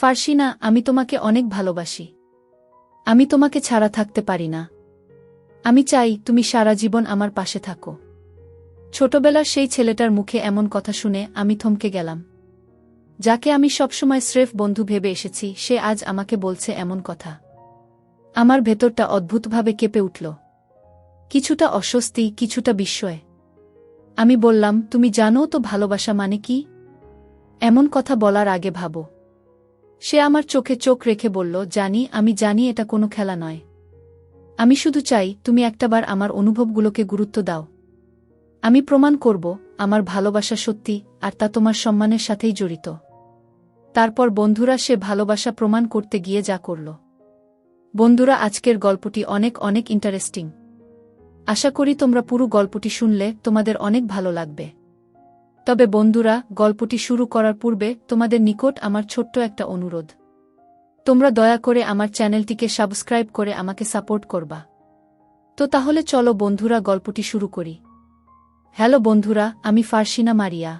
ফারসিনা, আমি তোমাকে অনেক ভালোবাসি। আমি তোমাকে ছাড়া থাকতে পারি না। আমি চাই তুমি সারা জীবন আমার পাশে থাকো। ছোটবেলার সেই ছেলেটার মুখে এমন কথা শুনে আমি থমকে গেলাম। যাকে আমি সবসময় স্রেফ বন্ধু ভেবে এসেছি, সে আজ আমাকে বলছে এমন কথা। আমার ভেতরটা অদ্ভুতভাবে কেঁপে উঠল। কিছুটা অস্বস্তি, কিছুটা বিস্ময়। আমি বললাম, তুমি জানো তো ভালোবাসা মানে কি? এমন কথা বলার আগে ভাবো। সে আমার চোখে চোখ রেখে বলল, জানি, আমি জানি এটা কোনো খেলা নয়। আমি শুধু চাই তুমি একটাবার আমার অনুভবগুলোকে গুরুত্ব দাও। আমি প্রমাণ করব আমার ভালোবাসা সত্যি, আর তা তোমার সম্মানের সাথেই জড়িত। তারপর বন্ধুরা, সে ভালোবাসা প্রমাণ করতে গিয়ে যা করল। বন্ধুরা, আজকের গল্পটি অনেক অনেক ইন্টারেস্টিং। আশা করি তোমরা পুরো গল্পটি শুনলে তোমাদের অনেক ভালো লাগবে। তবে বন্ধুরা, গল্পটি শুরু করার পূর্বে তোমাদের নিকট আমার ছোট্ট একটা অনুরোধ। তোমরা দয়া করে আমার চ্যানেলটিকে সাবস্ক্রাইব করে আমাকে সাপোর্ট করবা। তো তাহলে চলো বন্ধুরা, গল্পটি শুরু করি। হ্যালো বন্ধুরা, আমি ফারসিনা মারিয়া।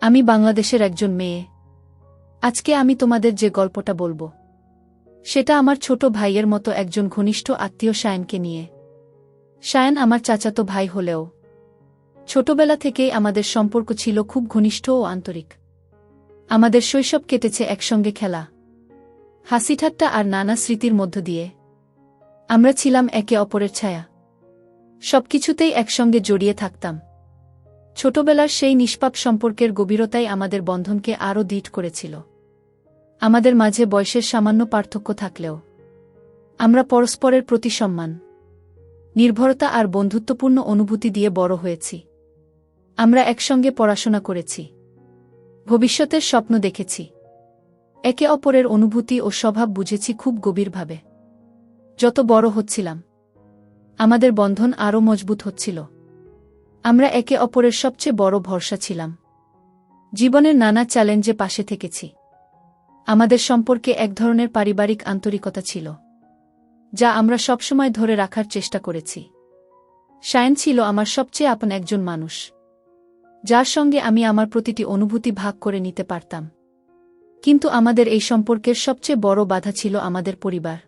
আমি বাংলাদেশের একজন মেয়ে। আজকে আমি তোমাদের যে গল্পটা বলবো, সেটা আমার ছোট ভাইয়ের মতো একজন ঘনিষ্ঠ আত্মীয় শায়ানকে নিয়ে। শায়ান আমার চাচাতো ভাই হলেও ছোটবেলা থেকেই আমাদের সম্পর্ক ছিল খুব ঘনিষ্ঠ ও আন্তরিক। আমাদের শৈশব কেটেছে একসঙ্গে খেলা, হাসিঠাট্টা আর নানা স্মৃতির মধ্য দিয়ে। আমরা ছিলাম একে অপরের ছায়া। সবকিছুতেই একসঙ্গে জড়িয়ে থাকতাম। ছোটবেলার সেই নিষ্পাপ সম্পর্কের গভীরতাই আমাদের বন্ধনকে আরও দৃঢ় করেছিল। আমাদের মাঝে বয়সের সামান্য পার্থক্য থাকলেও আমরা পরস্পরের প্রতি সম্মান, নির্ভরতা আর বন্ধুত্বপূর্ণ অনুভূতি দিয়ে বড় হয়েছি। আমরা একসঙ্গে পড়াশোনা করেছি, ভবিষ্যতের স্বপ্ন দেখেছি, একে অপরের অনুভূতি ও স্বভাব বুঝেছি খুব গভীরভাবে। যত বড় হচ্ছিলাম, আমাদের বন্ধন আরও মজবুত হচ্ছিল। আমরা একে অপরের সবচেয়ে বড় ভরসা ছিলাম। জীবনের নানা চ্যালেঞ্জে পাশে থেকেছি। আমাদের সম্পর্কে এক ধরনের পারিবারিক আন্তরিকতা ছিল, যা আমরা সবসময় ধরে রাখার চেষ্টা করেছি। শায়ান ছিল আমার সবচেয়ে আপন একজন মানুষ, যার সঙ্গে আমি আমার প্রতিটি অনুভূতি ভাগ করে নিতে পারতাম। কিন্তু আমাদের এই সম্পর্কের সবচেয়ে বড় বাধা ছিল আমাদের পরিবার।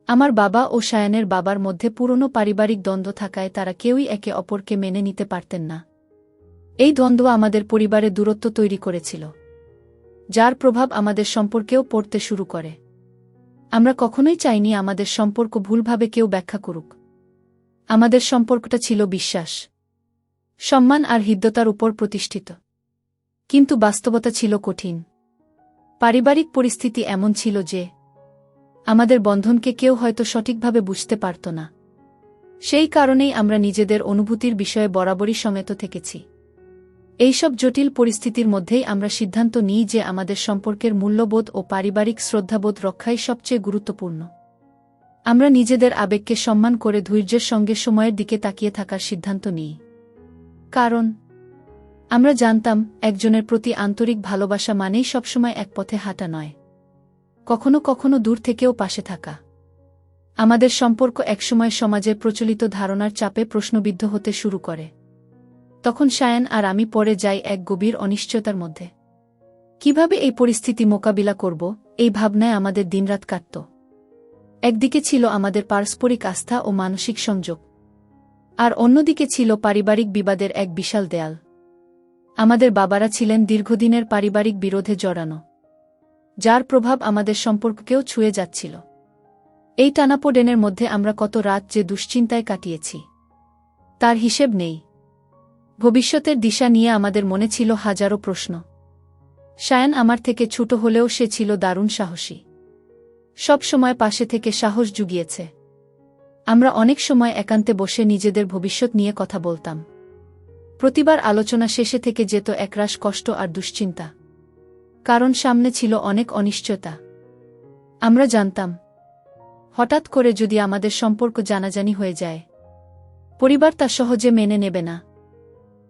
আমার বাবা ও শায়ানের বাবার মধ্যে পুরনো পারিবারিক দ্বন্দ্ব থাকায় তারা কেউই একে অপরকে মেনে নিতে পারতেন না। এই দ্বন্দ্ব আমাদের পরিবারে দূরত্ব তৈরি করেছিল, যার প্রভাব আমাদের সম্পর্কেও পড়তে শুরু করে। আমরা কখনোই চাইনি আমাদের সম্পর্ক ভুলভাবে কেউ ব্যাখ্যা করুক। আমাদের সম্পর্কটা ছিল বিশ্বাস, সম্মান আর হৃদ্যতার উপর প্রতিষ্ঠিত। কিন্তু বাস্তবতা ছিল কঠিন। পারিবারিক পরিস্থিতি এমন ছিল যে আমাদের বন্ধনকে কেউ হয়তো সঠিকভাবে বুঝতে পারত না। সেই কারণেই আমরা নিজেদের অনুভূতির বিষয়ে বরাবরই সংযত থেকেছি। এইসব জটিল পরিস্থিতির মধ্যেই আমরা সিদ্ধান্ত নিই যে আমাদের সম্পর্কের মূল্যবোধ ও পারিবারিক শ্রদ্ধাবোধ রক্ষাই সবচেয়ে গুরুত্বপূর্ণ। আমরা নিজেদের আবেগকে সম্মান করে ধৈর্যের সঙ্গে সময়ের দিকে তাকিয়ে থাকার সিদ্ধান্ত নিই। কারণ আমরা জানতাম, একজনের প্রতি আন্তরিক ভালোবাসা মানেই সবসময় এক পথে হাঁটা নয়, কখনো কখনো দূর থেকেও পাশে থাকা। আমাদের সম্পর্ক একসময় সমাজের প্রচলিত ধারণার চাপে প্রশ্নবিদ্ধ হতে শুরু করে। তখন শায়ান আর আমি পড়ে যাই এক গভীর অনিশ্চয়তার মধ্যে। কিভাবে এই পরিস্থিতি মোকাবিলা করব, এই ভাবনায় আমাদের দিনরাত কাটত। একদিকে ছিল আমাদের পারস্পরিক আস্থা ও মানসিক সংযোগ, আর অন্যদিকে ছিল পারিবারিক বিবাদের এক বিশাল দেয়াল। আমাদের বাবারা ছিলেন দীর্ঘদিনের পারিবারিক বিরোধে জড়ানো, যার প্রভাব আমাদের সম্পর্ককেও ছুঁয়ে যাচ্ছিল। এই টানাপোড়েনের মধ্যে আমরা কত রাত যে দুশ্চিন্তায় কাটিয়েছি, তার হিসেব নেই। ভবিষ্যতের দিশা নিয়ে আমাদের মনে ছিল হাজারো প্রশ্ন। শায়ান আমার থেকে ছোট হলেও সে ছিল দারুণ সাহসী। সব সময় পাশে থেকে সাহস জুগিয়েছে। আমরা অনেক সময় একান্তে বসে নিজেদের ভবিষ্যৎ নিয়ে কথা বলতাম। প্রতিবার আলোচনা শেষে থেকে যেত একরাশ কষ্ট আর দুশ্চিন্তা, কারণ সামনে ছিল অনেক অনিশ্চয়তা। আমরা জানতাম, হঠাৎ করে যদি আমাদের সম্পর্ক জানাজানি হয়ে যায়, পরিবার তা সহজে মেনে নেবে না।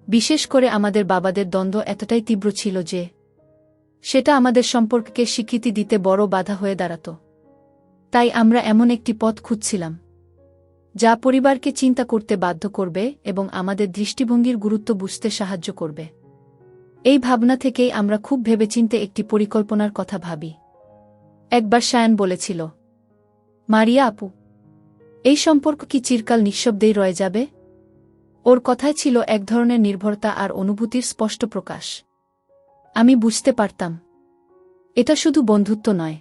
বিশেষ করে আমাদের বাবাদের দ্বন্দ্ব এতটাই তীব্র ছিল যে সেটা আমাদের সম্পর্ককে স্বীকৃতি দিতে বড় বাধা হয়ে দাঁড়াত। তাই আমরা এমন একটি পথ খুঁজছিলাম, যা পরিবারকে চিন্তা করতে বাধ্য করবে এবং আমাদের দৃষ্টিভঙ্গির গুরুত্ব বুঝতে সাহায্য করবে। এই ভাবনা থেকেই আমরা খুব ভেবেচিন্তে একটি পরিকল্পনার কথা ভাবি। একবার সায়ান বলেছিল, মারিয়া আপু, এই সম্পর্ক কি চিরকাল নিঃশব্দেই রয়ে যাবে? ওর কথায় ছিল এক ধরনের নির্ভরতা আর অনুভূতির স্পষ্ট প্রকাশ। আমি বুঝতে পারতাম, এটা শুধু বন্ধুত্ব নয়,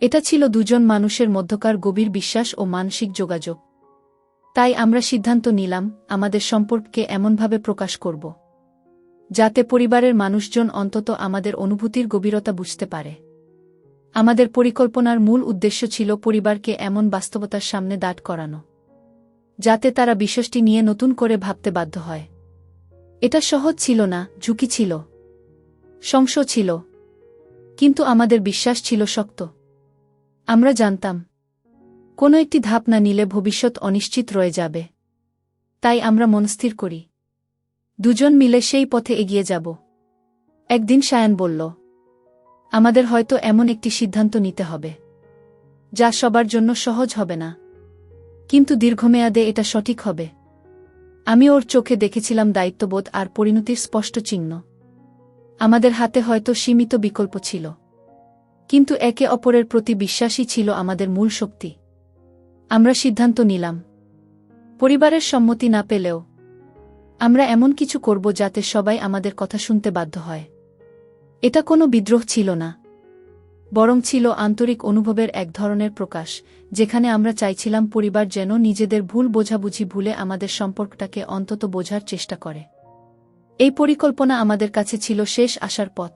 এটা ছিল দুজন মানুষের মধ্যকার গভীর বিশ্বাস ও মানসিক যোগাযোগ। তাই আমরা সিদ্ধান্ত নিলাম আমাদের সম্পর্ককে এমনভাবে প্রকাশ করব, যাতে পরিবারের মানুষজন অন্তত আমাদের অনুভূতির গভীরতা বুঝতে পারে। আমাদের পরিকল্পনার মূল উদ্দেশ্য ছিল পরিবারকে এমন বাস্তবতার সামনে দাঁড় করানো, যাতে তারা বিষয়টি নিয়ে নতুন করে ভাবতে বাধ্য হয়। এটা সহজ ছিল না, ঝুঁকি ছিল, সংশয় ছিল, কিন্তু আমাদের বিশ্বাস ছিল শক্ত। আমরা জানতাম, কোনো একটি ধাপ না নিলে ভবিষ্যৎ অনিশ্চিত রয়ে যাবে। তাই আমরা মনস্থির করি, দুজন মিলে সেই পথে এগিয়ে যাব। একদিন সায়ান বলল, আমাদের হয়তো এমন একটি সিদ্ধান্ত নিতে হবে, যা সবার জন্য সহজ হবে না, কিন্তু দীর্ঘমেয়াদে এটা সঠিক হবে। আমি ওর চোখে দেখেছিলাম দায়িত্ববোধ আর পরিণতির স্পষ্ট চিহ্ন। আমাদের হাতে হয়তো সীমিত বিকল্প ছিল, কিন্তু একে অপরের প্রতি বিশ্বাসই ছিল আমাদের মূল শক্তি। আমরা সিদ্ধান্ত নিলাম, পরিবারের সম্মতি না পেলেও আমরা এমন কিছু করব যাতে সবাই আমাদের কথা শুনতে বাধ্য হয়। এটা কোনো বিদ্রোহ ছিল না, বরং ছিল আন্তরিক অনুভবের এক ধরনের প্রকাশ, যেখানে আমরা চাইছিলাম পরিবার যেন নিজেদের ভুল বোঝাবুঝি ভুলে আমাদের সম্পর্কটাকে অন্তত বোঝার চেষ্টা করে। এই পরিকল্পনা আমাদের কাছে ছিল শেষ আসার পথ।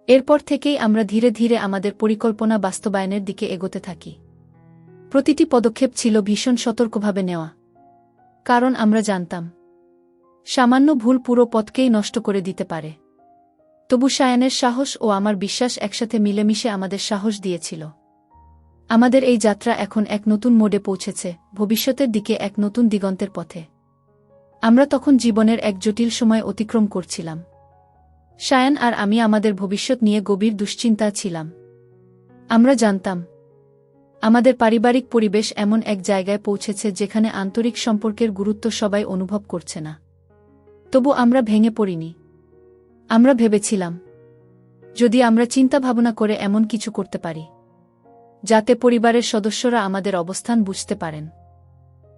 এরপর থেকেই আমরা ধীরে ধীরে আমাদের পরিকল্পনা বাস্তবায়নের দিকে এগোতে থাকি। প্রতিটি পদক্ষেপ ছিল ভীষণ সতর্কভাবে নেওয়া, কারণ আমরা জানতাম, সামান্য ভুল পুরো পথকেই নষ্ট করে দিতে পারে। তবু সায়ানের সাহস ও আমার বিশ্বাস একসাথে মিলেমিশে আমাদের সাহস দিয়েছিল। আমাদের এই যাত্রা এখন এক নতুন মোড়ে পৌঁছেছে, ভবিষ্যতের দিকে এক নতুন দিগন্তের পথে। আমরা তখন জীবনের এক জটিল সময় অতিক্রম করছিলাম। সায়ান আর আমি আমাদের ভবিষ্যৎ নিয়ে গভীর দুশ্চিন্তা ছিলাম। আমরা জানতাম, আমাদের পারিবারিক পরিবেশ এমন এক জায়গায় পৌঁছেছে যেখানে আন্তরিক সম্পর্কের গুরুত্ব সবাই অনুভব করছে না। তবু আমরা ভেঙে পড়িনি। আমরা ভেবেছিলাম, যদি আমরা চিন্তা ভাবনা করে এমন কিছু করতে পারি যাতে পরিবারের সদস্যরা আমাদের অবস্থান বুঝতে পারেন,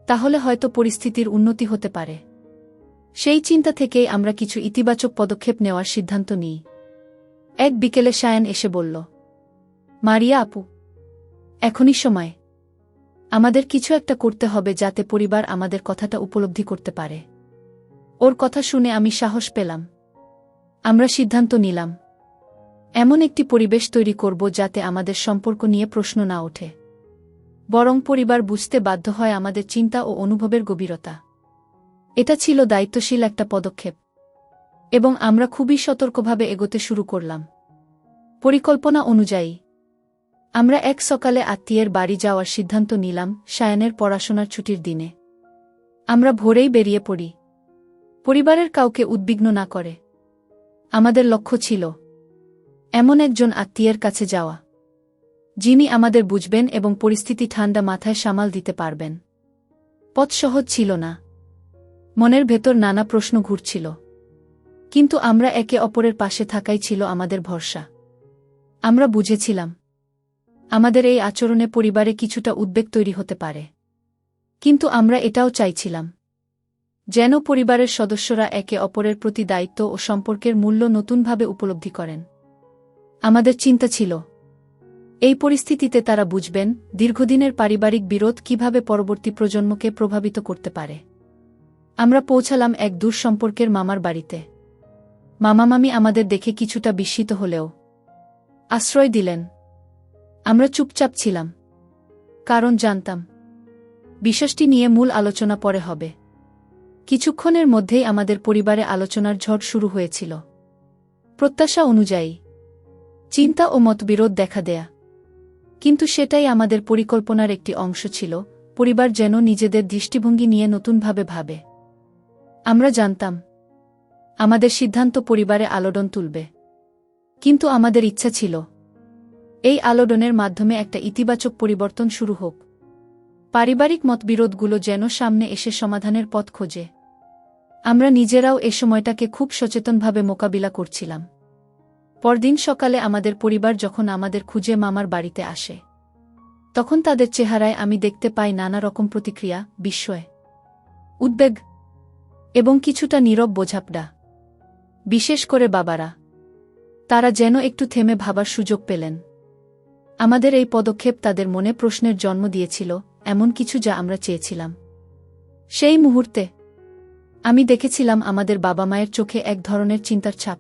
তাহলে হয়তো পরিস্থিতির উন্নতি হতে পারে। সেই চিন্তা থেকেই আমরা কিছু ইতিবাচক পদক্ষেপ নেওয়ার সিদ্ধান্ত নিই। এক বিকেলে সায়ান এসে বলল, মারিয়া আপু, এখনই সময়। আমাদের কিছু একটা করতে হবে যাতে পরিবার আমাদের কথাটা উপলব্ধি করতে পারে। ওর কথা শুনে আমি সাহস পেলাম। আমরা সিদ্ধান্ত নিলাম, এমন একটি পরিবেশ তৈরি করব যাতে আমাদের সম্পর্ক নিয়ে প্রশ্ন না ওঠে, বরং পরিবার বুঝতে বাধ্য হয় আমাদের চিন্তা ও অনুভবের গভীরতা। এটা ছিল দায়িত্বশীল একটা পদক্ষেপ, এবং আমরা খুবই সতর্কভাবে এগোতে শুরু করলাম। পরিকল্পনা অনুযায়ী আমরা এক সকালে আত্মীয়ের বাড়ি যাওয়ার সিদ্ধান্ত নিলাম, সায়ানের পড়াশোনার ছুটির দিনে। আমরা ভোরেই বেরিয়ে পড়ি, পরিবারের কাউকে উদ্বিগ্ন না করে। আমাদের লক্ষ্য ছিল এমন একজন আত্মীয়ের কাছে যাওয়া, যিনি আমাদের বুঝবেন এবং পরিস্থিতি ঠান্ডা মাথায় সামাল দিতে পারবেন। পথ সহজ ছিল না, মনের ভেতর নানা প্রশ্ন ঘুরছিল, কিন্তু আমরা একে অপরের পাশে থাকাই ছিল আমাদের ভরসা। আমরা বুঝেছিলাম, আমাদের এই আচরণে পরিবারে কিছুটা উদ্বেগ তৈরি হতে পারে, কিন্তু আমরা এটাও চাইছিলাম যেন পরিবারের সদস্যরা একে অপরের প্রতি দায়িত্ব ও সম্পর্কের মূল্য নতুনভাবে উপলব্ধি করেন। আমাদের চিন্তা ছিল, এই পরিস্থিতিতে তারা বুঝবেন দীর্ঘদিনের পারিবারিক বিরোধ কিভাবে পরবর্তী প্রজন্মকে প্রভাবিত করতে পারে। আমরা পৌঁছালাম এক দূর সম্পর্কের মামার বাড়িতে। মামা-মামি আমাদের দেখে কিছুটা বিস্মিত হলেও আশ্রয় দিলেন। আমরা চুপচাপ ছিলাম, কারণ জানতাম বিষয়টি নিয়ে মূল আলোচনা পরে হবে। কিছুক্ষণের মধ্যেই আমাদের পরিবারে আলোচনার ঝড় শুরু হয়েছিল। প্রত্যাশা অনুযায়ী চিন্তা ও মতবিরোধ দেখা দেয়া, কিন্তু সেটাই আমাদের পরিকল্পনার একটি অংশ ছিল, পরিবার যেন নিজেদের দৃষ্টিভঙ্গি নিয়ে নতুনভাবে ভাবে। আমরা জানতাম, আমাদের সিদ্ধান্ত পরিবারে আলোড়ন তুলবে, কিন্তু আমাদের ইচ্ছা ছিল এই আলোড়নের মাধ্যমে একটা ইতিবাচক পরিবর্তন শুরু হোক। পারিবারিক মতবিরোধগুলো যেন সামনে এসে সমাধানের পথ খোঁজে। আমরা নিজেরাও এ সময়টাকে খুব সচেতনভাবে মোকাবিলা করছিলাম। পরদিন সকালে আমাদের পরিবার যখন আমাদের খুঁজে মামার বাড়িতে আসে, তখন তাদের চেহারায় আমি দেখতে পাই নানা রকম প্রতিক্রিয়া, বিস্ময়, উদ্বেগ এবং কিছুটা নীরব বোঝাপড়া। বিশেষ করে বাবারা, তারা যেন একটু থেমে ভাবার সুযোগ পেলেন। আমাদের এই পদক্ষেপ তাদের মনে প্রশ্নের জন্ম দিয়েছিল, এমন কিছু যা আমরা চেয়েছিলাম। সেই মুহূর্তে আমি দেখেছিলাম আমাদের বাবা মায়ের চোখে এক ধরনের চিন্তার ছাপ।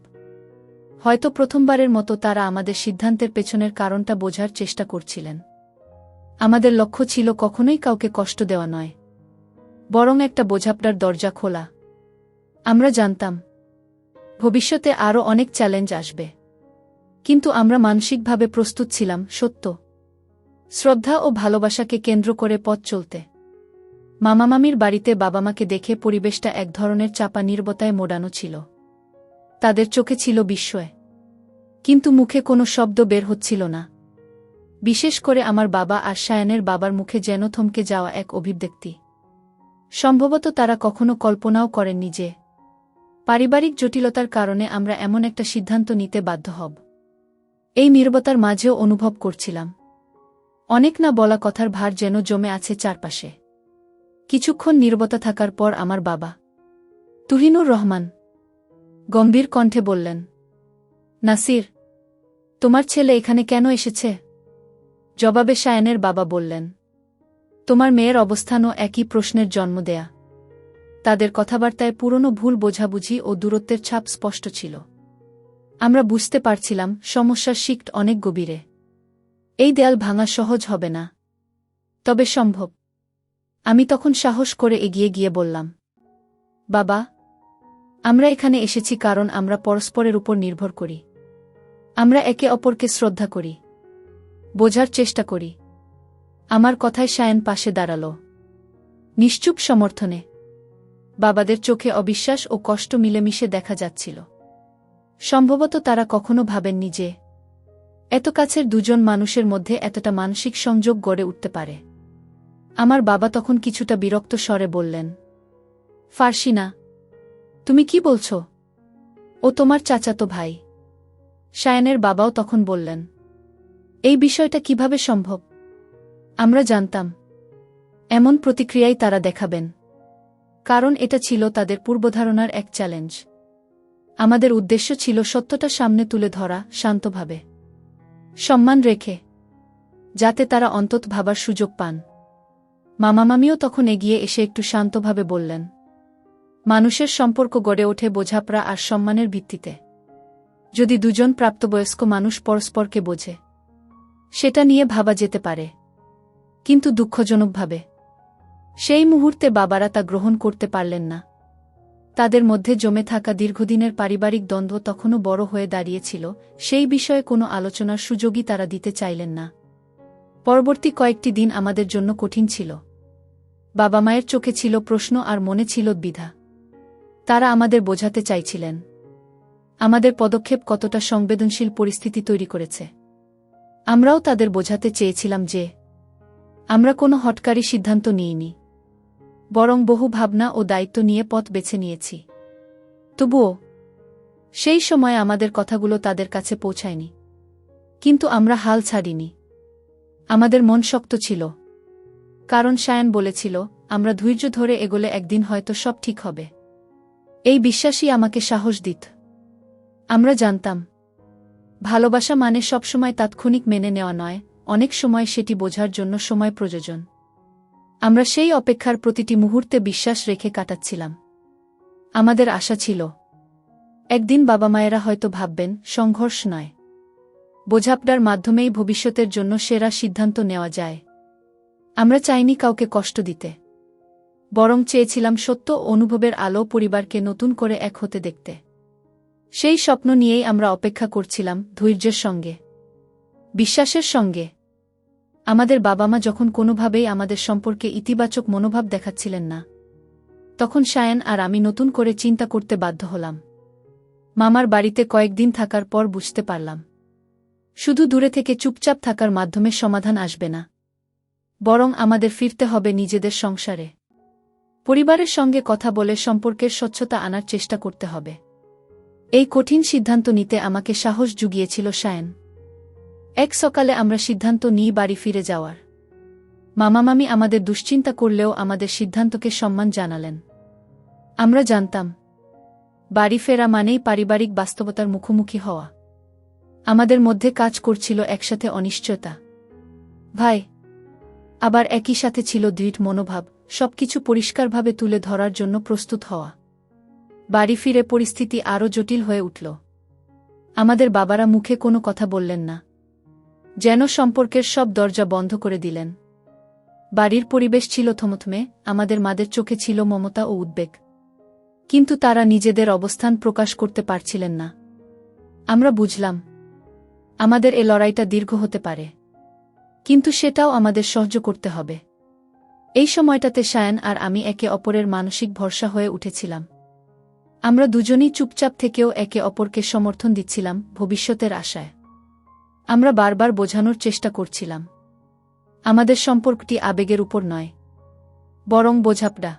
হয়তো প্রথমবারের মতো তারা আমাদের সিদ্ধান্তের পেছনের কারণটা বোঝার চেষ্টা করছিলেন। আমাদের লক্ষ্য ছিল কখনোই কাউকে কষ্ট দেওয়া নয়, বরং একটা বোঝাপড়ার দরজা খোলা। আমরা জানতাম ভবিষ্যতে আরও অনেক চ্যালেঞ্জ আসবে, কিন্তু আমরা মানসিকভাবে প্রস্তুত ছিলাম সত্য, শ্রদ্ধা ও ভালোবাসাকে কেন্দ্র করে পথ চলতে। মামামামির বাড়িতে বাবামাকে দেখে পরিবেশটা এক ধরনের চাপা নীরবতায় মোড়ানো ছিল। তাদের চোখে ছিল বিস্ময়, কিন্তু মুখে কোনো শব্দ বের হচ্ছিল না। বিশেষ করে আমার বাবা আর সায়ানের বাবার মুখে যেন থমকে যাওয়া এক অভিব্যক্তি। সম্ভবত তারা কখনো কল্পনাও করেননি যে পারিবারিক জটিলতার কারণে আমরা এমন একটা সিদ্ধান্ত নিতে বাধ্য হব। এই নীরবতার মাঝেও অনুভব করছিলাম অনেক না বলা কথার ভার যেন জমে আছে চারপাশে। কিছুক্ষণ নীরবতা থাকার পর আমার বাবা, তুহিনুর রহমান, গম্ভীর কণ্ঠে বললেন, নাসির, তোমার ছেলে এখানে কেন এসেছে? জবাবে সায়ানের বাবা বললেন, তোমার মেয়ের অবস্থানও একই প্রশ্নের জন্ম দেয়া। তাদের কথাবার্তায় পুরনো ভুল বোঝাবুঝি ও দূরত্বের ছাপ স্পষ্ট ছিল। আমরা বুঝতে পারছিলাম সমস্যার শিকট অনেক গভীরে। এই দেয়াল ভাঙা সহজ হবে না, তবে সম্ভব। আমি তখন সাহস করে এগিয়ে গিয়ে বললাম, বাবা, আমরা এখানে এসেছি কারণ আমরা পরস্পরের উপর নির্ভর করি। আমরা একে অপরকে শ্রদ্ধা করি, বোঝার চেষ্টা করি। আমার কথায় সায়ান পাশে দাঁড়াল, নিশ্চুপ সমর্থনে। বাবাদের চোখে অবিশ্বাস ও কষ্ট মিলেমিশে দেখা যাচ্ছিল। সম্ভবত তারা কখনো ভাবেননি যে এত কাছের দুজন মানুষের মধ্যে এতটা মানসিক সংযোগ গড়ে উঠতে পারে। আমার বাবা তখন কিছুটা বিরক্ত স্বরে বললেন, ফার্সিনা, তুমি কি বলছ? ও তোমার চাচাতো ভাই। সায়ানের বাবাও তখন বললেন, এই বিষয়টা কিভাবে সম্ভব? আমরা জানতাম এমন প্রতিক্রিয়াই তারা দেখাবেন, কারণ এটা ছিল তাদের পূর্বধারণার এক চ্যালেঞ্জ। আমাদের উদ্দেশ্য ছিল সত্যটা সামনে তুলে ধরা, শান্তভাবে, সম্মান রেখে, যাতে তারা অন্তত ভাবার সুযোগ পান। মামামামিও তখন এগিয়ে এসে একটু শান্তভাবে বললেন, মানুষের সম্পর্ক গড়ে ওঠে বোঝাপড়া আর সম্মানের ভিত্তিতে। যদি দুজন প্রাপ্তবয়স্ক মানুষ পরস্পরকে বোঝে, সেটা নিয়ে ভাবা যেতে পারে। কিন্তু দুঃখজনকভাবে সেই মুহূর্তে বাবারা তা গ্রহণ করতে পারলেন না। তাদের মধ্যে জমে থাকা দীর্ঘদিনের পারিবারিক দ্বন্দ্ব তখনও বড় হয়ে দাঁড়িয়েছিল। সেই বিষয়ে কোনো আলোচনার সুযোগই তারা দিতে চাইলেন না। পরবর্তী কয়েকটি দিন আমাদের জন্য কঠিন ছিল। বাবা মায়ের চোখে ছিল প্রশ্ন আর মনে ছিল দ্বিধা। তারা আমাদের বোঝাতে চাইছিলেন আমাদের পদক্ষেপ কতটা সংবেদনশীল পরিস্থিতি তৈরি করেছে। আমরাও তাদের বোঝাতে চেয়েছিলাম যে আমরা কোনো হঠকারী সিদ্ধান্ত নিইনি, বরং বহু ভাবনা ও দায়িত্ব নিয়ে পথ বেছে নিয়েছি। তবুও সেই সময় আমাদের কথাগুলো তাদের কাছে পৌঁছায়নি, কিন্তু আমরা হাল ছাড়িনি। আমাদের মন শক্ত ছিল, কারণ সায়ান বলেছিল, আমরা ধৈর্য ধরে এগোলে একদিন হয়তো সব ঠিক হবে। এই বিশ্বাসই আমাকে সাহস দিত। আমরা জানতাম ভালোবাসা মানে সবসময় তাৎক্ষণিক মেনে নেওয়া নয়, অনেক সময় সেটি বোঝার জন্য সময় প্রয়োজন। আমরা সেই অপেক্ষার প্রতিটি মুহূর্তে বিশ্বাস রেখে কাটাচ্ছিলাম। আমাদের আশা ছিল একদিন বাবা মায়েরা হয়তো ভাববেন সংঘর্ষ নয়, বোঝাপড়ার মাধ্যমেই ভবিষ্যতের জন্য সেরা সিদ্ধান্ত নেওয়া যায়। আমরা চাইনি কাউকে কষ্ট দিতে, বরং চেয়েছিলাম সত্য ও অনুভবের আলো পরিবারকে নতুন করে এক হতে দেখতে। সেই স্বপ্ন নিয়েই আমরা অপেক্ষা করছিলাম, ধৈর্যের সঙ্গে, বিশ্বাসের সঙ্গে। আমাদের বাবা মা যখন কোনোভাবেই আমাদের সম্পর্কে ইতিবাচক মনোভাব দেখাচ্ছিলেন না, তখন সায়ান আর আমি নতুন করে চিন্তা করতে বাধ্য হলাম। মামার বাড়িতে কয়েকদিন থাকার পর বুঝতে পারলাম শুধু দূরে থেকে চুপচাপ থাকার মাধ্যমে সমাধান আসবে না, বরং আমাদের ফিরতে হবে নিজেদের সংসারে। পরিবারের সঙ্গে কথা বলে সম্পর্কের স্বচ্ছতা আনার চেষ্টা করতে হবে। এই কঠিন সিদ্ধান্ত নিতে আমাকে সাহস জুগিয়েছিল সায়ন। এক সকালে আমরা সিদ্ধান্ত নিই বাড়ি ফিরে যাওয়ার। মামামামি আমাদের দুশ্চিন্তা করলেও আমাদের সিদ্ধান্তকে সম্মান জানালেন। আমরা জানতাম বাড়ি ফেরা মানেই পারিবারিক বাস্তবতার মুখোমুখি হওয়া। আমাদের মধ্যে কাজ করছিল একসাথে অনিশ্চয়তা, ভাই, আবার একই সাথে ছিল দৃঢ় মনোভাব, সবকিছু পরিষ্কারভাবে তুলে ধরার জন্য প্রস্তুত হওয়া। বাড়ি ফিরে পরিস্থিতি আরও জটিল হয়ে উঠল। আমাদের বাবারা মুখে কোনো কথা বললেন না, যেন সম্পর্কের সব দরজা বন্ধ করে দিলেন। বাড়ির পরিবেশ ছিল থমথমে, আমাদের মাদের চোখে ছিল মমতা ও উদ্বেগ, কিন্তু তারা নিজেদের অবস্থান প্রকাশ করতে পারছিলেন না। আমরা বুঝলাম আমাদের এ লড়াইটা দীর্ঘ হতে পারে, কিন্তু সেটাও আমাদের সহ্য করতে হবে। এই সময়টাতে সায়ন আর আমি একে অপরের মানসিক ভরসা হয়ে উঠেছিলাম। আমরা দুজনই চুপচাপ থেকেও একে অপরকে সমর্থন দিচ্ছিলাম ভবিষ্যতের আশায়। আমরা বারবার বোঝানোর চেষ্টা করছিলাম আমাদের সম্পর্কটি আবেগের উপর নয়, বরং বোঝাপড়া,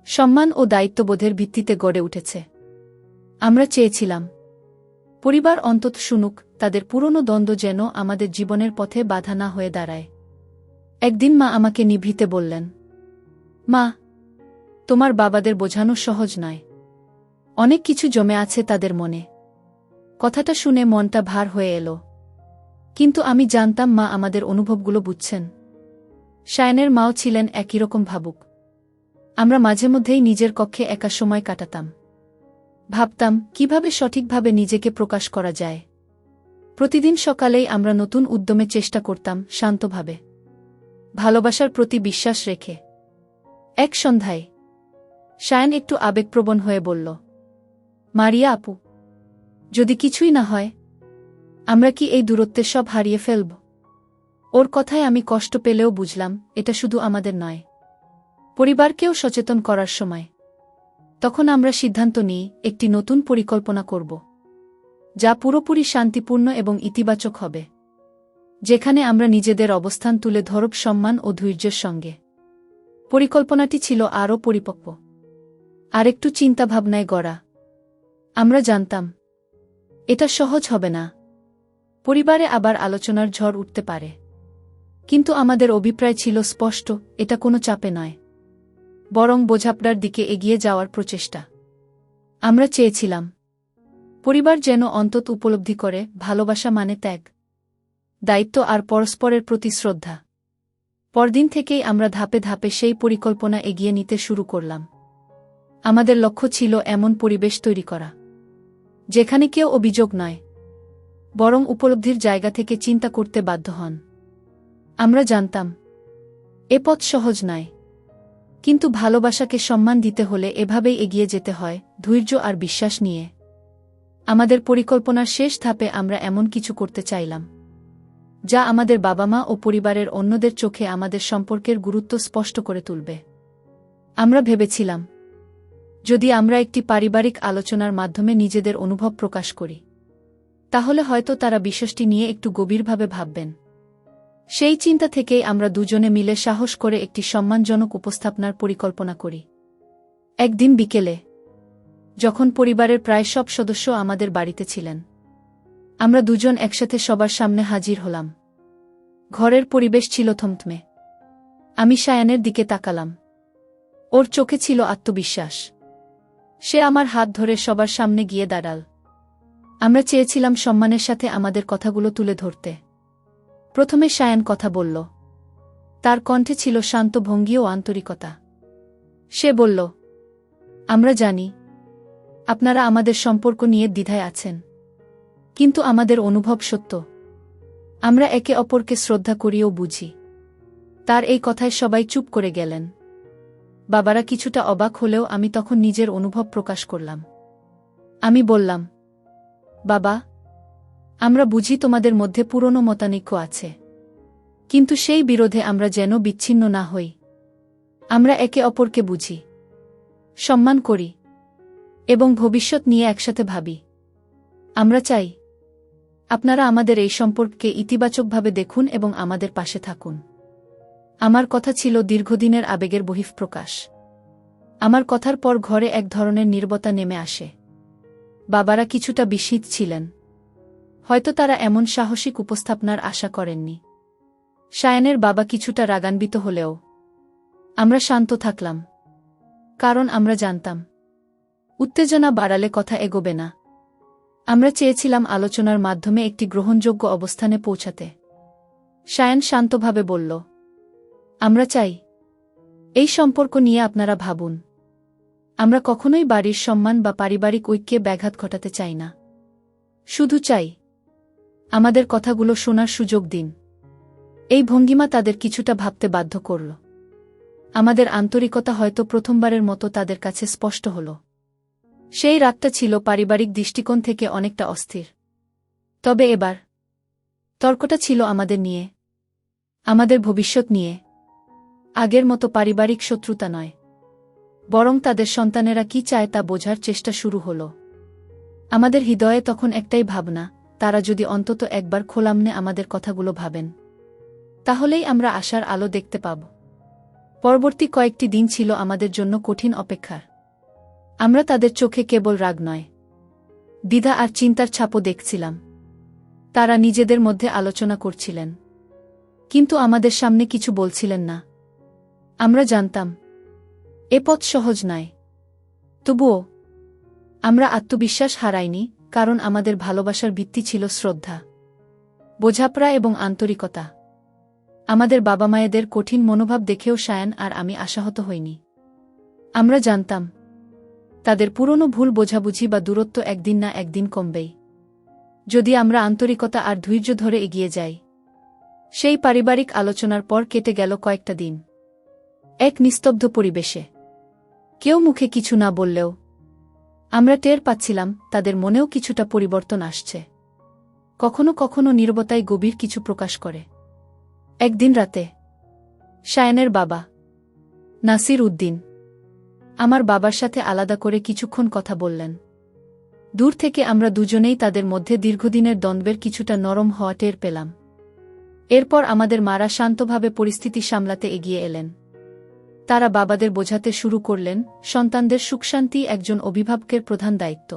সম্মান ও দায়িত্ববোধের ভিত্তিতে গড়ে উঠেছে। আমরা চেয়েছিলাম পরিবার অন্তত শুনুক, তাদের পুরনো দ্বন্দ্ব যেন আমাদের জীবনের পথে বাধা না হয়ে দাঁড়ায়। একদিন মা আমাকে নিভৃতে বললেন, মা, তোমার বাবাদের বোঝানো সহজ নয়, অনেক কিছু জমে আছে তাদের মনে। কথাটা শুনে মনটা ভার হয়ে এলো, কিন্তু আমি জানতাম মা আমাদের অনুভবগুলো বুঝছেন। সায়নের মাও ছিলেন একই রকম ভাবুক। আমরা মাঝে মধ্যেই নিজের কক্ষে একা সময় কাটাতাম, ভাবতাম কিভাবে সঠিকভাবে নিজেকে প্রকাশ করা যায়। প্রতিদিন সকালেই আমরা নতুন উদ্যমে চেষ্টা করতাম, শান্তভাবে, ভালোবাসার প্রতি বিশ্বাস রেখে। এক সন্ধ্যায় সায়ন একটু আবেগপ্রবণ হয়ে বলল, মারিয়া আপু, যদি কিছুই না হয়, আমরা কি এই দূরত্বে সব হারিয়ে ফেলব? ওর কথায় আমি কষ্ট পেলেও বুঝলাম এটা শুধু আমাদের নয়, পরিবারকেও সচেতন করার সময়। তখন আমরা সিদ্ধান্ত নিই একটি নতুন পরিকল্পনা করব, যা পুরোপুরি শান্তিপূর্ণ এবং ইতিবাচক হবে, যেখানে আমরা নিজেদের অবস্থান তুলে ধরব সম্মান ও ধৈর্যের সঙ্গে। পরিকল্পনাটি ছিল আরও পরিপক্ব, আরেকটু চিন্তাভাবনায় গড়া। আমরা জানতাম এটা সহজ হবে না, পরিবারে আবার আলোচনার ঝড় উঠতে পারে, কিন্তু আমাদের অভিপ্রায় ছিল স্পষ্ট, এটা কোনো চাপে নয়, বরং বোঝাপড়ার দিকে এগিয়ে যাওয়ার প্রচেষ্টা। আমরা চেয়েছিলাম পরিবার যেন অন্তত উপলব্ধি করে ভালোবাসা মানে ত্যাগ, দায়িত্ব আর পরস্পরের প্রতি শ্রদ্ধা। পরদিন থেকেই আমরা ধাপে ধাপে সেই পরিকল্পনা এগিয়ে নিতে শুরু করলাম। আমাদের লক্ষ্য ছিল এমন পরিবেশ তৈরি করা, যেখানে কেউ অভিযোগ নয়, বরং উপলব্ধির জায়গা থেকে চিন্তা করতে বাধ্য হন। আমরা জানতাম এ পথ সহজ নয়, কিন্তু ভালোবাসাকে সম্মান দিতে হলে এভাবেই এগিয়ে যেতে হয়, ধৈর্য আর বিশ্বাস নিয়ে। আমাদের পরিকল্পনার শেষ ধাপে আমরা এমন কিছু করতে চাইলাম, যা আমাদের বাবা মা ও পরিবারের অন্যদের চোখে আমাদের সম্পর্কের গুরুত্ব স্পষ্ট করে তুলবে। আমরা ভেবেছিলাম যদি আমরা একটি পারিবারিক আলোচনার মাধ্যমে নিজেদের অনুভব প্রকাশ করি, তাহলে হয়তো তারা বিষয়টি নিয়ে একটু গভীরভাবে ভাববেন। সেই চিন্তা থেকেই আমরা দুজনে মিলে সাহস করে একটি সম্মানজনক উপস্থাপনার পরিকল্পনা করি। একদিন বিকেলে, যখন পরিবারের প্রায় সব সদস্য আমাদের বাড়িতে ছিলেন, আমরা দুজন একসাথে সবার সামনে হাজির হলাম। ঘরের পরিবেশ ছিল থমথমে। আমি সায়নের দিকে তাকালাম, ওর চোখে ছিল আত্মবিশ্বাস। সে আমার হাত ধরে সবার সামনে গিয়ে দাঁড়াল। আমরা চেয়েছিলাম সম্মানের সাথে আমাদের কথাগুলো তুলে ধরতে। প্রথমে সায়ন কথা বলল, তার কণ্ঠে ছিল শান্ত ভঙ্গি ও আন্তরিকতা। সে বলল, আমরা জানি আপনারা আমাদের সম্পর্ক নিয়ে দ্বিধায় আছেন, কিন্তু আমাদের অনুভব সত্য। আমরা একে অপরকে শ্রদ্ধা করি ও বুঝি। তার এই কথায় সবাই চুপ করে গেলেন। বাবারা কিছুটা অবাক হলেও আমি তখন নিজের অনুভব প্রকাশ করলাম। আমি বললাম, বাবা, আমরা বুঝি তোমাদের মধ্যে পুরনো মতানৈক্য আছে, কিন্তু সেই বিরোধে আমরা যেন বিচ্ছিন্ন না হই। আমরা একে অপরকে বুঝি, সম্মান করি এবং ভবিষ্যৎ নিয়ে একসাথে ভাবি। আমরা চাই আপনারা আমাদের এই সম্পর্ককে ইতিবাচকভাবে দেখুন এবং আমাদের পাশে থাকুন। আমার কথা ছিল দীর্ঘদিনের আবেগের বহিঃপ্রকাশ। আমার কথার পর ঘরে এক ধরনের নীরবতা নেমে আসে। বাবারা কিছুটা বিস্মিত ছিলেন। হয়তো তারা এমন সাহসিক উপস্থাপনার আশা করেননি। সায়ানের বাবা কিছুটা রাগান্বিত হলেও আমরা শান্ত থাকলাম, কারণ আমরা জানতাম উত্তেজনা বাড়ালে কথা এগোবে না। আমরা চেয়েছিলাম আলোচনার মাধ্যমে একটি গ্রহণযোগ্য অবস্থানে পৌঁছাতে। সায়ান শান্তভাবে বলল, আমরা চাই এই সম্পর্ক নিয়ে আপনারা ভাবুন। আমরা কখনোই বাড়ির সম্মান বা পারিবারিক ঐক্যে ব্যাঘাত ঘটাতে চাই না। শুধু চাই আমাদের কথাগুলো শোনার সুযোগ দিন। এই ভঙ্গিমা তাদের কিছুটা ভাবতে বাধ্য করল। আমাদের আন্তরিকতা হয়তো প্রথমবারের মতো তাদের কাছে স্পষ্ট হল। সেই রাতটা ছিল পারিবারিক দৃষ্টিকোণ থেকে অনেকটা অস্থির। তবে এবার তর্কটা ছিল আমাদের নিয়ে, আমাদের ভবিষ্যৎ নিয়ে। আগের মতো পারিবারিক শত্রুতা নয়, বরং তাদের সন্তানেরা কি চায় তা বোঝার চেষ্টা শুরু হল। আমাদের হৃদয়ে তখন একটাই ভাবনা, তারা যদি অন্তত একবার খোলামনে আমাদের কথাগুলো ভাবেন, তাহলেই আমরা আশার আলো দেখতে পাব। পরবর্তী কয়েকটি দিন ছিল আমাদের জন্য কঠিন অপেক্ষার। আমরা তাদের চোখে কেবল রাগ নয়, দ্বিধা আর চিন্তার ছাপও দেখছিলাম। তারা নিজেদের মধ্যে আলোচনা করছিলেন, কিন্তু আমাদের সামনে কিছু বলছিলেন না। আমরা জানতাম এ পথ সহজ নয়। তবুও আমরা আত্মবিশ্বাস হারাইনি, কারণ আমাদের ভালোবাসার ভিত্তি ছিল শ্রদ্ধা, বোঝাপড়া এবং আন্তরিকতা। আমাদের বাবা মায়েদের কঠিন মনোভাব দেখেও সায়ান আর আমি আশাহত হইনি। আমরা জানতাম তাদের পুরনো ভুল বোঝাবুঝি বা দূরত্ব একদিন না একদিন কমবেই, যদি আমরা আন্তরিকতা আর ধৈর্য ধরে এগিয়ে যাই। সেই পারিবারিক আলোচনার পর কেটে গেল কয়েকটা দিন এক নিস্তব্ধ পরিবেশে। কেউ মুখে কিছু না বললেও আমরা টের পাচ্ছিলাম তাদের মনেও কিছুটা পরিবর্তন আসছে। কখনো কখনো নীরবতায় গভীর কিছু প্রকাশ করে। একদিন রাতে সায়ানের বাবা নাসির উদ্দিন আমার বাবার সাথে আলাদা করে কিছুক্ষণ কথা বললেন। দূর থেকে আমরা দুজনেই তাদের মধ্যে দীর্ঘদিনের দ্বন্দ্বের কিছুটা নরম হওয়া টের পেলাম। এরপর আমাদের মারা শান্তভাবে পরিস্থিতি সামলাতে এগিয়ে এলেন। তারা বাবাদের বোঝাতে শুরু করলেন, সন্তানদের সুখশান্তি একজন অভিভাবকের প্রধান দায়িত্ব।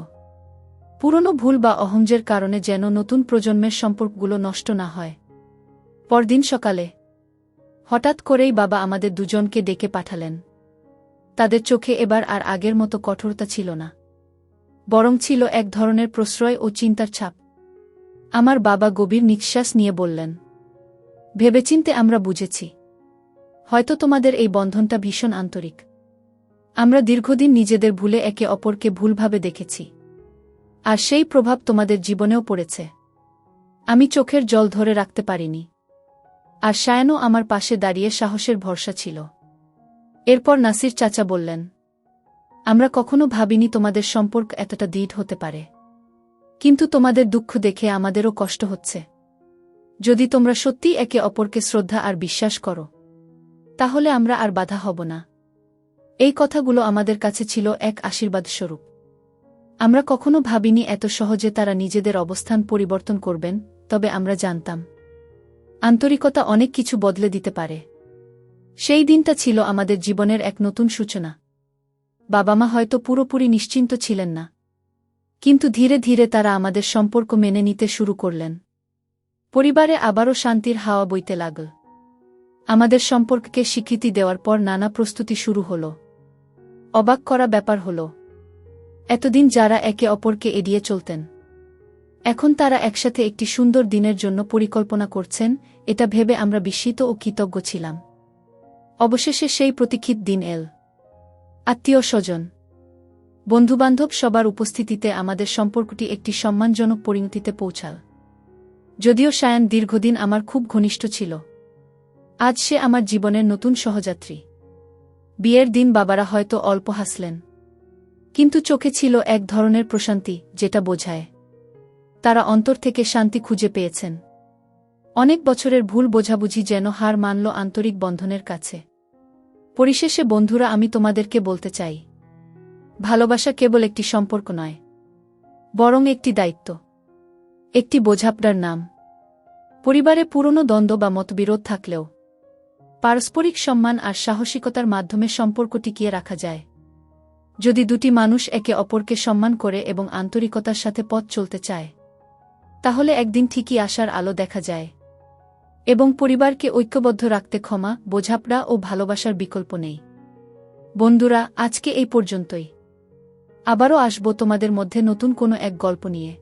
পুরনো ভুল বা অহংজের কারণে যেন নতুন প্রজন্মের সম্পর্কগুলো নষ্ট না হয়। পরদিন সকালে হঠাৎ করেই বাবা আমাদের দুজনকে ডেকে পাঠালেন। তাদের চোখে এবার আর আগের মতো কঠোরতা ছিল না, বরং ছিল এক ধরনের প্রশ্রয় ও চিন্তার ছাপ। আমার বাবা গভীর নিঃশ্বাস নিয়ে বললেন, ভেবেচিন্তে আমরা বুঝেছি, হয়তো তোমাদের এই বন্ধনটা ভীষণ আন্তরিক। আমরা দীর্ঘদিন নিজেদের ভুলে একে অপরকে ভুলভাবে দেখেছি, আর সেই প্রভাব তোমাদের জীবনেও পড়েছে। আমি চোখের জল ধরে রাখতে পারিনি, আর সায়ানও আমার পাশে দাঁড়িয়ে সাহসের ভরসা ছিল। এরপর নাসির চাচা বললেন, আমরা কখনো ভাবিনি তোমাদের সম্পর্ক এতটা দৃঢ় হতে পারে, কিন্তু তোমাদের দুঃখ দেখে আমাদেরও কষ্ট হচ্ছে। যদি তোমরা সত্যি একে অপরকে শ্রদ্ধা আর বিশ্বাস করো, তাহলে আমরা আর বাধা হব না। এই কথাগুলো আমাদের কাছে ছিল এক আশীর্বাদ স্বরূপ। আমরা কখনো ভাবিনি এত সহজে তারা নিজেদের অবস্থান পরিবর্তন করবেন, তবে আমরা জানতাম আন্তরিকতা অনেক কিছু বদলে দিতে পারে। সেই দিনটা ছিল আমাদের জীবনের এক নতুন সূচনা। বাবা মা হয়তো পুরোপুরি নিশ্চিন্ত ছিলেন না, কিন্তু ধীরে ধীরে তারা আমাদের সম্পর্ক মেনে নিতে শুরু করলেন। পরিবারে আবারও শান্তির হাওয়া বইতে লাগল। আমাদের সম্পর্ককে স্বীকৃতি দেওয়ার পর নানা প্রস্তুতি শুরু হল। অবাক করা ব্যাপার হল, এতদিন যারা একে অপরকে এড়িয়ে চলতেন, এখন তারা একসাথে একটি সুন্দর দিনের জন্য পরিকল্পনা করছেন। এটা ভেবে আমরা বিস্মিত ও কৃতজ্ঞ ছিলাম। অবশেষে সেই প্রতীক্ষিত দিন এল। আত্মীয় স্বজন, বন্ধুবান্ধব সবার উপস্থিতিতে আমাদের সম্পর্কটি একটি সম্মানজনক পরিণতিতে পৌঁছাল। যদিও সায়ান দীর্ঘদিন আমার খুব ঘনিষ্ঠ ছিল, আজ সে আমার জীবনের নতুন সহযাত্রী। বিয়ের দিন বাবারা হয়তো অল্প হাসলেন, কিন্তু চোখে ছিল এক ধরনের প্রশান্তি, যেটা বোঝায় তারা অন্তর থেকে শান্তি খুঁজে পেয়েছেন। অনেক বছরের ভুল বোঝাবুঝি যেন হার মানল আন্তরিক বন্ধনের কাছে। পরিশেষে বন্ধুরা, আমি তোমাদেরকে বলতে চাই, ভালোবাসা কেবল একটি সম্পর্ক নয়, বরং একটি দায়িত্ব, একটি বোঝাপড়ার নাম। পরিবারে পুরনো দ্বন্দ্ব বা মতবিরোধ থাকলেও পারস্পরিক সম্মান আর সাহসিকতার মাধ্যমে সম্পর্ক টিকিয়ে রাখা যায়। যদি দুটি মানুষ একে অপরকে সম্মান করে এবং আন্তরিকতার সাথে পথ চলতে চায়, তাহলে একদিন ঠিকই আশার আলো দেখা যায়। এবং পরিবারকে ঐক্যবদ্ধ রাখতে ক্ষমা, বোঝাপড়া ও ভালোবাসার বিকল্প নেই। বন্ধুরা, আজকে এই পর্যন্তই। আবারও আসব তোমাদের মধ্যে নতুন কোনো এক গল্প নিয়ে।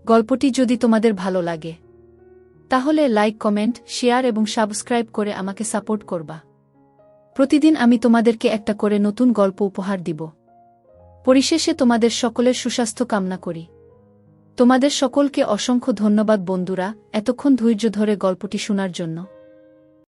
গল্পটি যদি তোমাদের ভালো লাগে, তাহলে লাইক, কমেন্ট, শেয়ার এবং সাবস্ক্রাইব করে আমাকে সাপোর্ট করবা। প্রতিদিন আমি তোমাদেরকে একটা করে নতুন গল্প উপহার দিব। পরিশেষে তোমাদের সকলের সুস্বাস্থ্য কামনা করি। তোমাদের সকলকে অসংখ্য ধন্যবাদ বন্ধুরা, এতক্ষণ ধৈর্য ধরে গল্পটি শোনার জন্য।